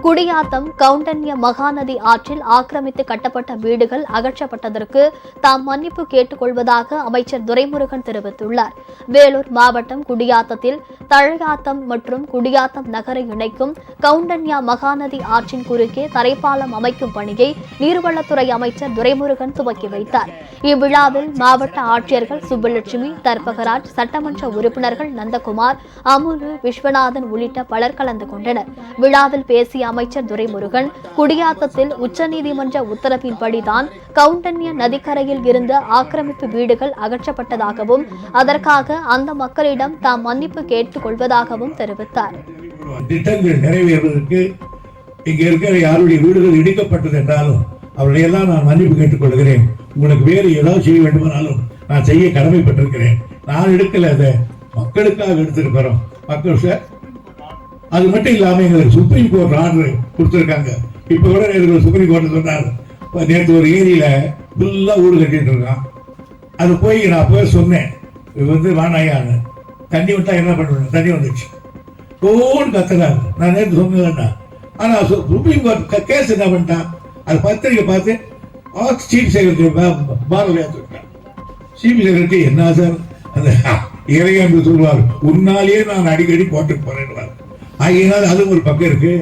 குடியாத்தம் கவுண்டன்ய மகாநதி ஆற்றில் ஆக்கிரமித்து கட்டப்பட்ட வீடுகள் அகற்றப்பட்டதற்கு தாம் மன்னிப்பு கேட்டுக் கொள்வதாக அமைச்சர் துரைமுருகன் தெரிவித்துள்ளார். வேலூர் மாவட்டம் குடியாத்தத்தில் தழையாத்தம் மற்றும் குடியாத்தம் நகரை இணைக்கும் கவுண்டன்யா மகாநதி ஆற்றின் குறுக்கே தரைப்பாலம் அமைக்கும் பணியை நீர்வளத்துறை அமைச்சர் துரைமுருகன் துவக்கி வைத்தார். இவ்விழாவில் மாவட்ட ஆட்சியர்கள் சுப்புலட்சுமி, தர்பகராஜ், சட்டமன்ற உறுப்பினர்கள் நந்தகுமார், அமுலு, விஸ்வநாதன் உள்ளிட்ட பலர் கலந்து கொண்டனர். விழாவில் பேசிய அமைச்சர் துரைமுருகன், குடியாத்தத்தில் உச்சநீதிமன்ற உத்தரவின்படிதான் கவுண்டன்ய நதிக்கரையில் இருந்த ஆக்கிரமிப்பு வீடுகள் அகற்றப்பட்டதாகவும் அதற்காக அந்த மக்களிடம் தாம் மன்னிப்பு கேட்டுக் கொள்வதாகவும் தெரிவித்தார். திட்டங்கள் நிறைவேறுவதற்கு இங்க இருக்கிற யாருடைய வீடுகள் இடிக்கப்பட்டது என்றாலும் அவர்களையெல்லாம் நான் மன்னிப்பு கேட்டுக் கொள்கிறேன். உங்களுக்கு வேறு ஏதாவது செய்ய வேண்டுமானாலும் நான் செய்ய கடமைப்பட்டிருக்கிறேன். நான் எடுக்கல, அதை மக்களுக்காக எடுத்திருக்கிறோம். மக்கள் அது மட்டும் இல்லாம எங்களுக்கு சுப்ரீம் கோர்ட் ஆர்டர் கொடுத்திருக்காங்க. இப்ப கூட சுப்ரீம் கோர்ட் சொன்னார், நேற்று ஒரு ஏரியில ஃபுல்லா ஊடு கட்டிட்டு இருக்கான். அது போய் நான் போய் சொன்னேன், வானாயான்னு தண்ணி விட்டா என்ன பண்ணுவேன், தண்ணி வந்துச்சு ஓன்னு கத்துறாங்க. நான் நேற்று சொன்னேன்னா, ஆனா சுப்ரீம் கோர்ட் கேஸ் என்ன பண்ணிட்டான், அது பத்திரிகை பார்த்து chief secretary Bharathiyar chief secretary என்ன சார் அந்த இறைய என்று சொல்வார், உன்னாலேயே நான் அடிக்கடி போட்டு போறேன். ஆகியனால் அதுவும் ஒரு பக்கம் இருக்கு.